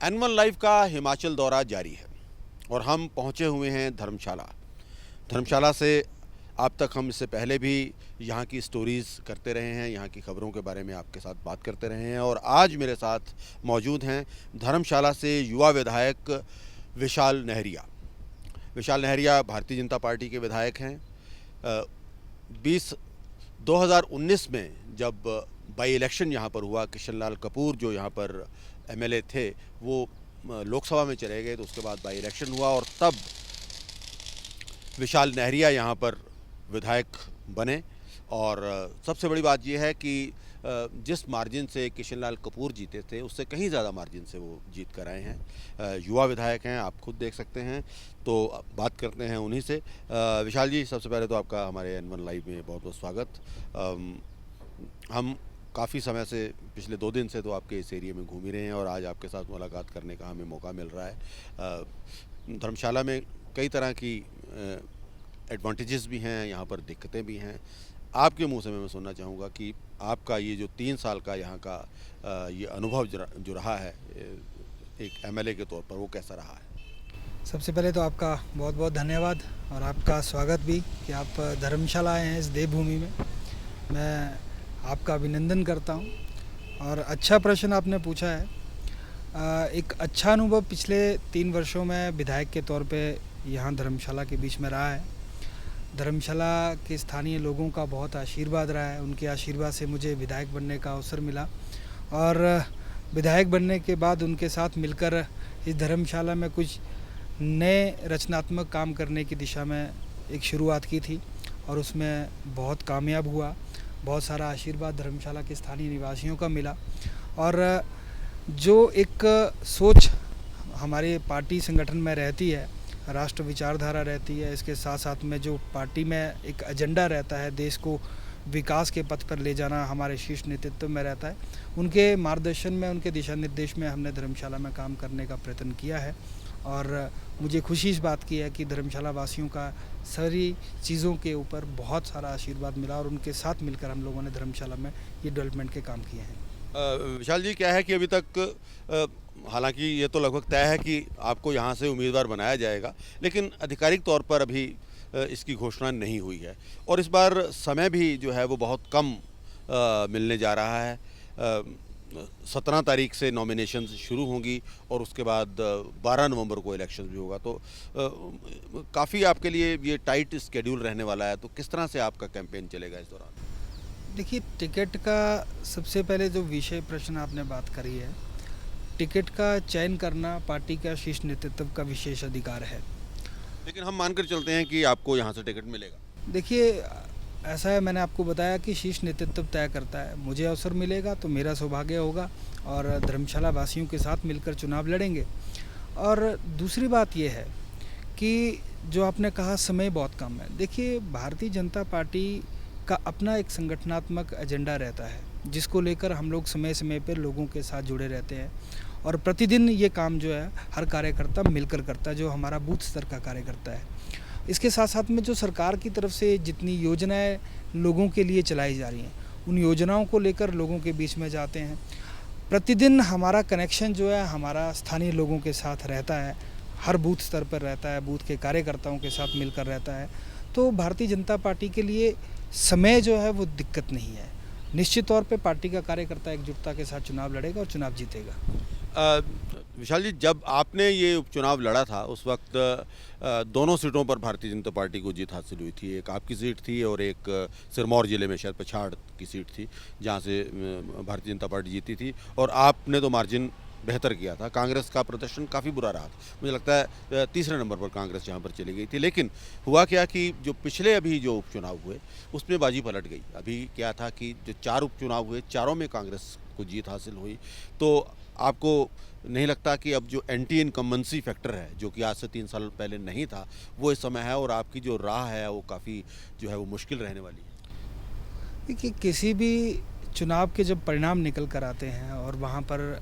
N1 live का हिमाचल दौरा जारी है और हम पहुंचे हुए हैं धर्मशाला से। अब तक हम इससे पहले भी यहाँ की स्टोरीज़ करते रहे हैं, यहाँ की खबरों के बारे में आपके साथ बात करते रहे हैं और आज मेरे साथ मौजूद हैं धर्मशाला से युवा विधायक विशाल नहरिया। विशाल नहरिया भारतीय जनता पार्टी के विधायक हैं। 2019 में जब बाई इलेक्शन यहाँ पर हुआ, किशन लाल कपूर जो यहाँ पर एमएलए थे वो लोकसभा में चले गए, तो उसके बाद बाई इलेक्शन हुआ और तब विशाल नहरिया यहाँ पर विधायक बने। और सबसे बड़ी बात यह है कि जिस मार्जिन से किशन लाल कपूर जीते थे उससे कहीं ज़्यादा मार्जिन से वो जीत कर आए हैं। युवा विधायक हैं, आप खुद देख सकते हैं। तो बात करते हैं उन्हीं से। विशाल जी, सबसे पहले तो आपका हमारे N1 लाइव में बहुत बहुत स्वागत। हम काफ़ी समय से, पिछले 2 दिन से तो आपके इस एरिया में घूम ही रहे हैं और आज आपके साथ मुलाकात करने का हमें मौका मिल रहा है। धर्मशाला में कई तरह की एडवांटेजेस भी हैं, यहाँ पर दिक्कतें भी हैं। आपके मुंह से मैं सुनना चाहूँगा कि आपका ये जो 3 साल का यहाँ का ये अनुभव जो रहा है एक एमएलए के तौर पर, वो कैसा रहा है? सबसे पहले तो आपका बहुत बहुत धन्यवाद और आपका स्वागत भी कि आप धर्मशाला आए हैं इस देवभूमि में। मैं आपका अभिनंदन करता हूं और अच्छा प्रश्न आपने पूछा है। एक अच्छा अनुभव पिछले 3 वर्षों में विधायक के तौर पे यहाँ धर्मशाला के बीच में रहा है। धर्मशाला के स्थानीय लोगों का बहुत आशीर्वाद रहा है। उनके आशीर्वाद से मुझे विधायक बनने का अवसर मिला और विधायक बनने के बाद उनके साथ मिलकर इस धर्मशाला में कुछ नए रचनात्मक काम करने की दिशा में एक शुरुआत की थी और उसमें बहुत कामयाब हुआ। बहुत सारा आशीर्वाद धर्मशाला के स्थानीय निवासियों का मिला और जो एक सोच हमारे पार्टी संगठन में रहती है, राष्ट्र विचारधारा रहती है, इसके साथ साथ में जो पार्टी में एक एजेंडा रहता है, देश को विकास के पथ पर ले जाना हमारे शीर्ष नेतृत्व में रहता है। उनके मार्गदर्शन में, उनके दिशा निर्देश में हमने धर्मशाला में काम करने का प्रयत्न किया है और मुझे खुशी इस बात की है कि धर्मशाला वासियों का सारी चीज़ों के ऊपर बहुत सारा आशीर्वाद मिला और उनके साथ मिलकर हम लोगों ने धर्मशाला में ये डेवलपमेंट के काम किए हैं। विशाल जी, क्या है कि अभी तक हालांकि ये तो लगभग तय है कि आपको यहाँ से उम्मीदवार बनाया जाएगा, लेकिन आधिकारिक तौर पर अभी इसकी घोषणा नहीं हुई है और इस बार समय भी जो है वो बहुत कम मिलने जा रहा है। 17 तारीख से नॉमिनेशन शुरू होंगी और उसके बाद 12 नवंबर को इलेक्शन भी होगा, तो काफ़ी आपके लिए ये टाइट स्केड्यूल रहने वाला है। तो किस तरह से आपका कैंपेन चलेगा इस दौरान? देखिए, टिकट का सबसे पहले जो विषय प्रश्न आपने बात करी है, टिकट का चयन करना पार्टी का शीर्ष नेतृत्व का विशेष अधिकार है। लेकिन हम मानकर चलते हैं कि आपको यहाँ से टिकट मिलेगा। देखिए, ऐसा है, मैंने आपको बताया कि शीर्ष नेतृत्व तय करता है। मुझे अवसर मिलेगा तो मेरा सौभाग्य होगा और धर्मशाला वासियों के साथ मिलकर चुनाव लड़ेंगे। और दूसरी बात यह है कि जो आपने कहा समय बहुत कम है। देखिए, भारतीय जनता पार्टी का अपना एक संगठनात्मक एजेंडा रहता है जिसको लेकर हम लोग समय समय पर लोगों के साथ जुड़े रहते हैं और प्रतिदिन ये काम जो है हर कार्यकर्ता मिलकर करता है, जो हमारा बूथ स्तर का कार्यकर्ता है। इसके साथ साथ में जो सरकार की तरफ से जितनी योजनाएं लोगों के लिए चलाई जा रही हैं, उन योजनाओं को लेकर लोगों के बीच में जाते हैं। प्रतिदिन हमारा कनेक्शन जो है हमारा स्थानीय लोगों के साथ रहता है, हर बूथ स्तर पर रहता है, बूथ के कार्यकर्ताओं के साथ मिलकर रहता है। तो भारतीय जनता पार्टी के लिए समय जो है वो दिक्कत नहीं है। निश्चित तौर पे पार्टी का कार्यकर्ता एकजुटता के साथ चुनाव लड़ेगा और चुनाव जीतेगा। विशाल जी, जब आपने ये उपचुनाव लड़ा था उस वक्त दोनों सीटों पर भारतीय जनता पार्टी को जीत हासिल हुई थी। एक आपकी सीट थी और एक सिरमौर ज़िले में शायद पछाड़ की सीट थी जहाँ से भारतीय जनता पार्टी जीती थी और आपने तो मार्जिन बेहतर किया था। कांग्रेस का प्रदर्शन काफ़ी बुरा रहा था। मुझे लगता है 3रे नंबर पर कांग्रेस यहाँ पर चली गई थी। लेकिन हुआ क्या कि जो पिछले अभी जो उपचुनाव हुए उसमें बाजी पलट गई। अभी क्या था कि जो 4 उपचुनाव हुए, चारों में कांग्रेस को जीत हासिल हुई। तो आपको नहीं लगता कि अब जो एंटी इनकम्बेंसी फैक्टर है, जो कि आज से 3 साल पहले नहीं था, वो इस समय है और आपकी जो राह है वो काफ़ी जो है वो मुश्किल रहने वाली है? देखिए, किसी भी चुनाव के जब परिणाम निकल कर आते हैं और वहाँ पर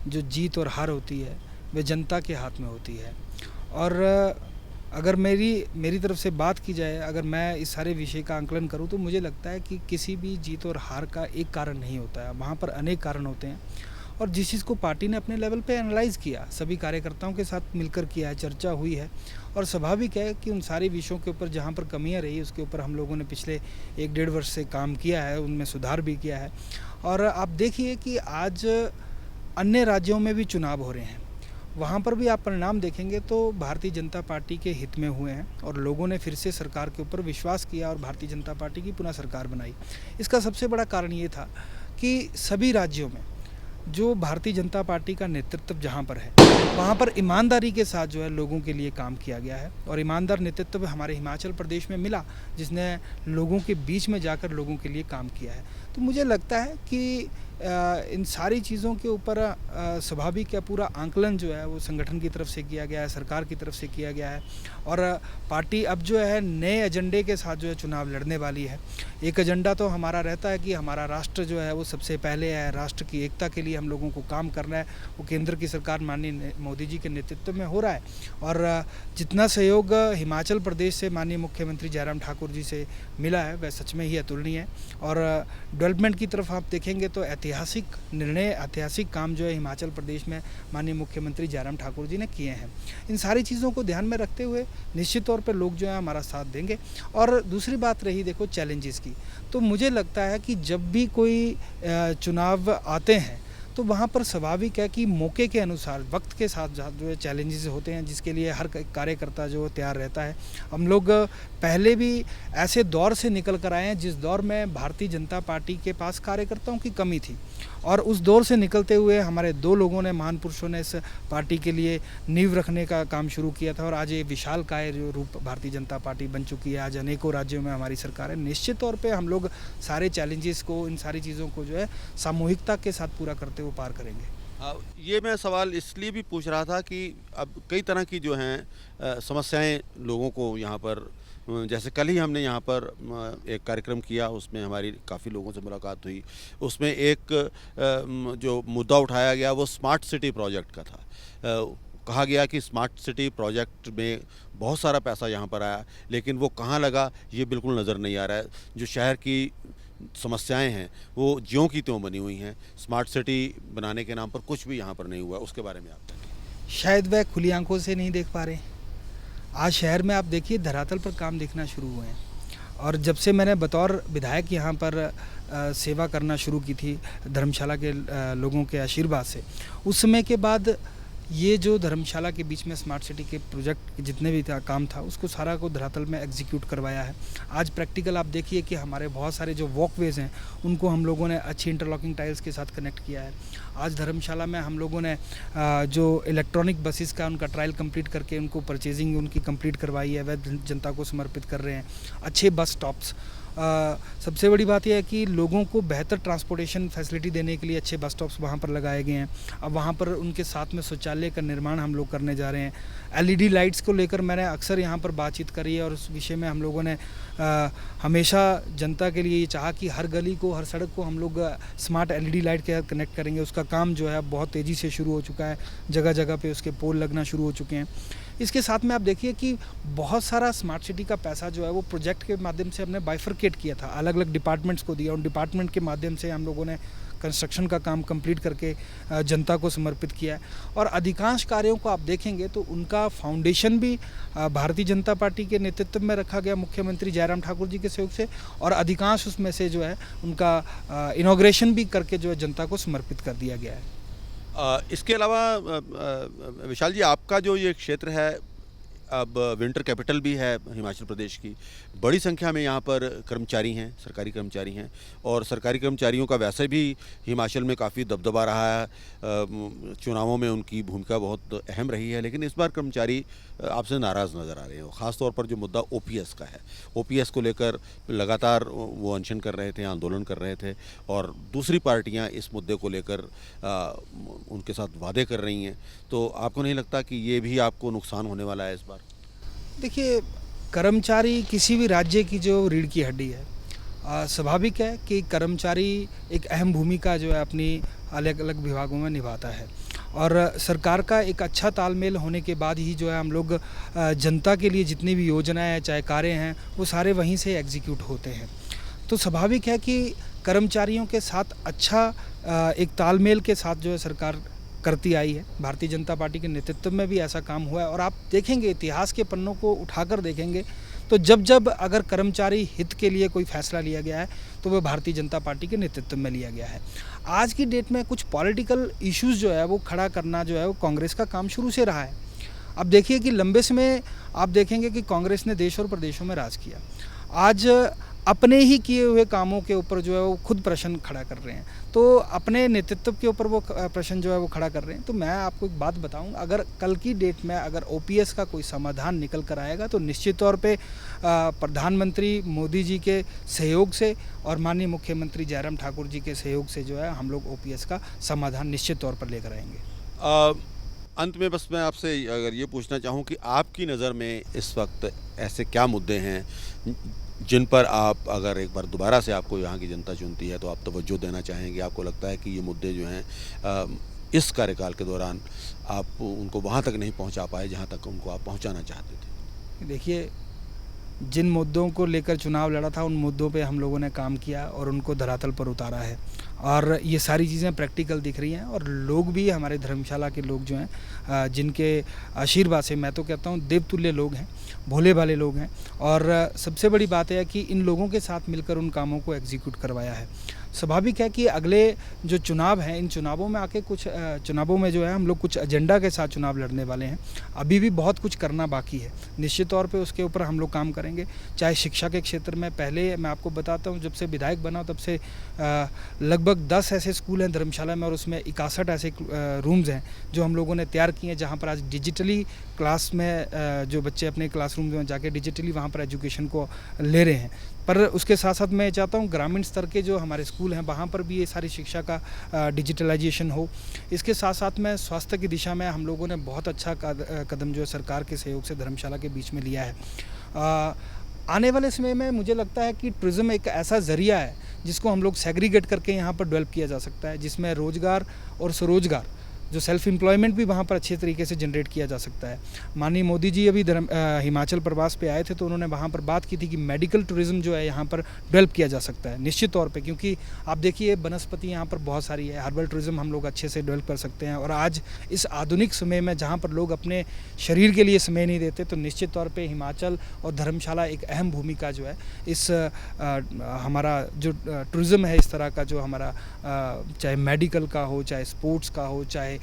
जो जीत और हार होती है वे जनता के हाथ में होती है। और अगर मेरी तरफ से बात की जाए, अगर मैं इस सारे विषय का आंकलन करूं तो मुझे लगता है कि किसी भी जीत और हार का एक कारण नहीं होता है, वहाँ पर अनेक कारण होते हैं और जिस चीज़ को पार्टी ने अपने लेवल पे एनालाइज़ किया, सभी कार्यकर्ताओं के साथ मिलकर किया है, चर्चा हुई है और स्वाभाविक है कि उन सारे विषयों के ऊपर जहाँ पर कमियाँ रही उसके ऊपर हम लोगों ने पिछले 1-1.5 वर्ष से काम किया है, उनमें सुधार भी किया है। और आप देखिए कि आज अन्य राज्यों में भी चुनाव हो रहे हैं, वहाँ पर भी आप परिणाम देखेंगे तो भारतीय जनता पार्टी के हित में हुए हैं और लोगों ने फिर से सरकार के ऊपर विश्वास किया और भारतीय जनता पार्टी की पुनः सरकार बनाई। इसका सबसे बड़ा कारण ये था कि सभी राज्यों में जो भारतीय जनता पार्टी का नेतृत्व जहाँ पर है, वहाँ पर ईमानदारी के साथ जो है लोगों के लिए काम किया गया है और ईमानदार नेतृत्व हमारे हिमाचल प्रदेश में मिला, जिसने लोगों के बीच में जाकर लोगों के लिए काम किया है। तो मुझे लगता है कि इन सारी चीज़ों के ऊपर स्वाभाविक या पूरा आंकलन जो है वो संगठन की तरफ से किया गया है, सरकार की तरफ से किया गया है और पार्टी अब जो है नए एजेंडे के साथ जो है चुनाव लड़ने वाली है। एक एजेंडा तो हमारा रहता है कि हमारा राष्ट्र जो है वो सबसे पहले है, राष्ट्र की एकता के लिए हम लोगों को काम करना है, वो केंद्र की सरकार माननीय मोदी जी के नेतृत्व में हो रहा है और जितना सहयोग हिमाचल प्रदेश से माननीय मुख्यमंत्री जयराम ठाकुर जी से मिला है वह सच में ही अतुलनीय है और डेवलपमेंट की तरफ आप देखेंगे तो ऐतिहासिक निर्णय, ऐतिहासिक काम जो है हिमाचल प्रदेश में माननीय मुख्यमंत्री जयराम ठाकुर जी ने किए हैं। इन सारी चीज़ों को ध्यान में रखते हुए निश्चित तौर पर लोग जो है हमारा साथ देंगे। और दूसरी बात रही देखो चैलेंजेस की, तो मुझे लगता है कि जब भी कोई चुनाव आते हैं तो वहाँ पर स्वाभाविक है कि मौके के अनुसार वक्त के साथ जो है चैलेंजेस होते हैं, जिसके लिए हर कार्यकर्ता जो तैयार रहता है। हम लोग पहले भी ऐसे दौर से निकल कर आए हैं जिस दौर में भारतीय जनता पार्टी के पास कार्यकर्ताओं की कमी थी और उस दौर से निकलते हुए हमारे 2 लोगों ने, महान पुरुषों ने इस पार्टी के लिए नींव रखने का काम शुरू किया था और आज ये विशालकाय जो रूप भारतीय जनता पार्टी बन चुकी है। आज अनेकों राज्यों में हमारी सरकार है। निश्चित तौर पे हम लोग सारे चैलेंजेस को, इन सारी चीज़ों को जो है सामूहिकता के साथ पूरा करते हुए पार करेंगे। ये मैं सवाल इसलिए भी पूछ रहा था कि अब कई तरह की जो हैं समस्याएं लोगों को यहाँ पर, जैसे कल ही हमने यहाँ पर एक कार्यक्रम किया, उसमें हमारी काफ़ी लोगों से मुलाकात हुई। उसमें एक जो मुद्दा उठाया गया वो स्मार्ट सिटी प्रोजेक्ट का था। कहा गया कि स्मार्ट सिटी प्रोजेक्ट में बहुत सारा पैसा यहाँ पर आया, लेकिन वो कहाँ लगा ये बिल्कुल नज़र नहीं आ रहा है। जो शहर की समस्याएं हैं वो ज्यों की त्यों बनी हुई हैं। स्मार्ट सिटी बनाने के नाम पर कुछ भी यहाँ पर नहीं हुआ। उसके बारे में आप बताइए। शायद वह खुली आंखों से नहीं देख पा रहे। आज शहर में आप देखिए धरातल पर काम दिखना शुरू हुए हैं और जब से मैंने बतौर विधायक यहाँ पर सेवा करना शुरू की थी धर्मशाला के लोगों के आशीर्वाद से, उस समय के बाद ये जो धर्मशाला के बीच में स्मार्ट सिटी के प्रोजेक्ट जितने भी काम था उसको सारा को धरातल में एग्जीक्यूट करवाया है। आज प्रैक्टिकल आप देखिए कि हमारे बहुत सारे जो वॉकवेज़ हैं उनको हम लोगों ने अच्छी इंटरलॉकिंग टाइल्स के साथ कनेक्ट किया है। आज धर्मशाला में हम लोगों ने जो इलेक्ट्रॉनिक बसेस का उनका ट्रायल कंप्लीट करके उनको परचेजिंग उनकी कंप्लीट करवाई है, वह जनता को समर्पित कर रहे हैं। अच्छे बस स्टॉप्स, सबसे बड़ी बात यह है कि लोगों को बेहतर ट्रांसपोर्टेशन फैसिलिटी देने के लिए अच्छे बस स्टॉप्स वहाँ पर लगाए गए हैं। अब वहाँ पर उनके साथ में शौचालय का निर्माण हम लोग करने जा रहे हैं। एलईडी लाइट्स को लेकर मैंने अक्सर यहाँ पर बातचीत करी है और उस विषय में हम लोगों ने हमेशा जनता के लिए ये चाहा कि हर गली को, हर सड़क को हम लोग स्मार्ट एलईडी लाइट के साथ कनेक्ट करेंगे। उसका काम जो है बहुत तेज़ी से शुरू हो चुका है, जगह जगह पे उसके पोल लगना शुरू हो चुके हैं। इसके साथ में आप देखिए कि बहुत सारा स्मार्ट सिटी का पैसा जो है वो प्रोजेक्ट के माध्यम से हमने बाइफरकेट किया था, अलग अलग डिपार्टमेंट्स को दिया। उन डिपार्टमेंट के माध्यम से हम लोगों ने कंस्ट्रक्शन का काम कंप्लीट करके जनता को समर्पित किया है और अधिकांश कार्यों को आप देखेंगे तो उनका फाउंडेशन भी भारतीय जनता पार्टी के नेतृत्व में रखा गया मुख्यमंत्री जयराम ठाकुर जी के सहयोग से और अधिकांश उसमें से जो है उनका इनॉग्रेशन भी करके जो है जनता को समर्पित कर दिया गया है। इसके अलावा विशाल जी, आपका जो ये क्षेत्र है अब विंटर कैपिटल भी है हिमाचल प्रदेश की, बड़ी संख्या में यहाँ पर कर्मचारी हैं, सरकारी कर्मचारी हैं और सरकारी कर्मचारियों का वैसे भी हिमाचल में काफ़ी दबदबा रहा है। चुनावों में उनकी भूमिका बहुत अहम रही है, लेकिन इस बार कर्मचारी आपसे नाराज़ नज़र आ रहे हैं। ख़ास तौर पर जो मुद्दा ओपीएस का है, ओपीएस को लेकर लगातार वो अनशन कर रहे थे, आंदोलन कर रहे थे और दूसरी पार्टियाँ इस मुद्दे को लेकर उनके साथ वादे कर रही हैं। तो आपको नहीं लगता कि ये भी आपको नुकसान होने वाला है इस बार? देखिए, कर्मचारी किसी भी राज्य की जो रीढ़ की हड्डी है। स्वाभाविक है कि कर्मचारी एक अहम भूमिका जो है अपनी अलग अलग विभागों में निभाता है और सरकार का एक अच्छा तालमेल होने के बाद ही जो है हम लोग जनता के लिए जितनी भी योजनाएं हैं, चाहे कार्य हैं, वो सारे वहीं से एग्जीक्यूट होते हैं। तो स्वाभाविक है कि कर्मचारियों के साथ अच्छा एक तालमेल के साथ जो है सरकार करती आई है। भारतीय जनता पार्टी के नेतृत्व में भी ऐसा काम हुआ है और आप देखेंगे इतिहास के पन्नों को उठाकर देखेंगे तो जब जब अगर कर्मचारी हित के लिए कोई फैसला लिया गया है तो वह भारतीय जनता पार्टी के नेतृत्व में लिया गया है। आज की डेट में कुछ पॉलिटिकल इश्यूज़ जो है वो खड़ा करना जो है वो कांग्रेस का काम शुरू से रहा है। अब देखिए कि लंबे समय आप देखेंगे कि कांग्रेस ने देश और प्रदेशों में राज किया। आज अपने ही किए हुए कामों के ऊपर जो है वो खुद प्रश्न खड़ा कर रहे हैं, तो अपने नेतृत्व के ऊपर वो प्रश्न जो है वो खड़ा कर रहे हैं। तो मैं आपको एक बात बताऊं, अगर कल की डेट में अगर ओपीएस का कोई समाधान निकल कर आएगा तो निश्चित तौर पे प्रधानमंत्री मोदी जी के सहयोग से और माननीय मुख्यमंत्री जयराम ठाकुर जी के सहयोग से जो है हम लोग ओपीएस का समाधान निश्चित तौर पर लेकर आएंगे। अंत में बस मैं आपसे अगर ये पूछना चाहूँ कि आपकी नज़र में इस वक्त ऐसे क्या मुद्दे हैं जिन पर आप अगर एक बार दोबारा से आपको यहाँ की जनता चुनती है तो आप तवज्जो देना चाहेंगे? आपको लगता है कि ये मुद्दे जो हैं इस कार्यकाल के दौरान आप उनको वहाँ तक नहीं पहुँचा पाए जहाँ तक उनको आप पहुँचाना चाहते थे? देखिए, जिन मुद्दों को लेकर चुनाव लड़ा था उन मुद्दों पे हम लोगों ने काम किया और उनको धरातल पर उतारा है और ये सारी चीज़ें प्रैक्टिकल दिख रही हैं और लोग भी हमारे धर्मशाला के लोग जो हैं जिनके आशीर्वाद से मैं तो कहता हूँ देवतुल्य लोग हैं, भोले भाले लोग हैं और सबसे बड़ी बात है कि इन लोगों के साथ मिलकर उन कामों को एग्जीक्यूट करवाया है। स्वाभाविक है कि अगले जो चुनाव हैं इन चुनावों में आके कुछ चुनावों में जो है हम लोग कुछ एजेंडा के साथ चुनाव लड़ने वाले हैं। अभी भी बहुत कुछ करना बाकी है, निश्चित तौर पे उसके ऊपर हम लोग काम करेंगे। चाहे शिक्षा के क्षेत्र में, पहले मैं आपको बताता हूँ जब से विधायक बना तब से लगभग 10 ऐसे स्कूल हैं धर्मशाला में और उसमें 61 ऐसे रूम्स हैं जो हम लोगों ने तैयार किए हैं जहाँ पर आज डिजिटली क्लास में जो बच्चे अपने क्लासरूम में जाके डिजिटली वहाँ पर एजुकेशन को ले रहे हैं। पर उसके साथ साथ मैं चाहता हूँ ग्रामीण स्तर के जो हमारे स्कूल हैं वहाँ पर भी ये सारी शिक्षा का डिजिटलाइजेशन हो। इसके साथ साथ में स्वास्थ्य की दिशा में हम लोगों ने बहुत अच्छा कदम जो है सरकार के सहयोग से धर्मशाला के बीच में लिया है। आने वाले समय में मुझे लगता है कि टूरिज़्म एक ऐसा ज़रिया है जिसको हम लोग सेग्रीगेट करके यहाँ पर डेवलप किया जा सकता है, जिसमें रोज़गार और स्वरोजगार जो सेल्फ एम्प्लॉयमेंट भी वहाँ पर अच्छे तरीके से जनरेट किया जा सकता है। माननीय मोदी जी अभी हिमाचल प्रवास पे आए थे तो उन्होंने वहाँ पर बात की थी कि मेडिकल टूरिज़्म जो है यहाँ पर डेवलप किया जा सकता है निश्चित तौर पे, क्योंकि आप देखिए वनस्पति यहाँ पर बहुत सारी है, हर्बल टूरिज़्म हम लोग अच्छे से डेवलप कर सकते हैं। और आज इस आधुनिक समय में जहाँ पर लोग अपने शरीर के लिए समय नहीं देते तो निश्चित तौर पर हिमाचल और धर्मशाला एक अहम भूमिका जो है इस हमारा जो टूरिज़्म है इस तरह का जो हमारा चाहे मेडिकल का हो, चाहे स्पोर्ट्स का हो, चाहे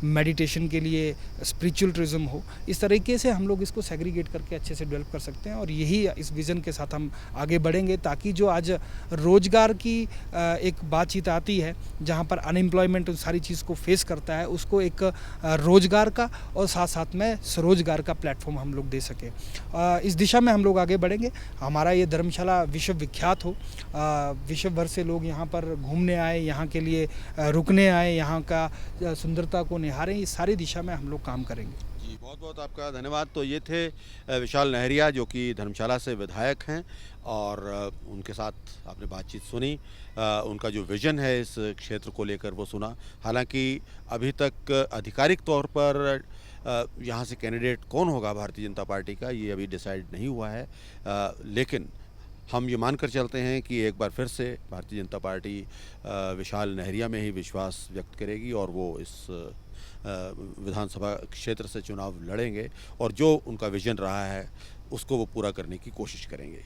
मेडिटेशन के लिए स्पिरिचुअल टूरिज़्म हो, इस तरीके से हम लोग इसको सेग्रीगेट करके अच्छे से डेवलप कर सकते हैं। और यही इस विज़न के साथ हम आगे बढ़ेंगे ताकि जो आज रोज़गार की एक बातचीत आती है जहां पर अनएम्प्लॉयमेंट सारी चीज़ को फेस करता है, उसको एक रोज़गार का और साथ साथ में स्वरोजगार का प्लेटफॉर्म हम लोग दे सकें। इस दिशा में हम लोग आगे बढ़ेंगे। हमारा ये धर्मशाला विश्व विख्यात हो, विश्व भर से लोग यहाँ पर घूमने आए, यहाँ के लिए रुकने आए, यहाँ का सुंदरता को निहारें, इस सारी दिशा में हम लोग काम करेंगे। जी, बहुत बहुत आपका धन्यवाद। तो ये थे विशाल नहरिया जो कि धर्मशाला से विधायक हैं और उनके साथ आपने बातचीत सुनी, उनका जो विज़न है इस क्षेत्र को लेकर वो सुना। हालांकि अभी तक आधिकारिक तौर पर यहाँ से कैंडिडेट कौन होगा भारतीय जनता पार्टी का ये अभी डिसाइड नहीं हुआ है, लेकिन हम ये मानकर चलते हैं कि एक बार फिर से भारतीय जनता पार्टी विशाल नहरिया में ही विश्वास व्यक्त करेगी और वो इस विधानसभा क्षेत्र से चुनाव लड़ेंगे और जो उनका विज़न रहा है उसको वो पूरा करने की कोशिश करेंगे।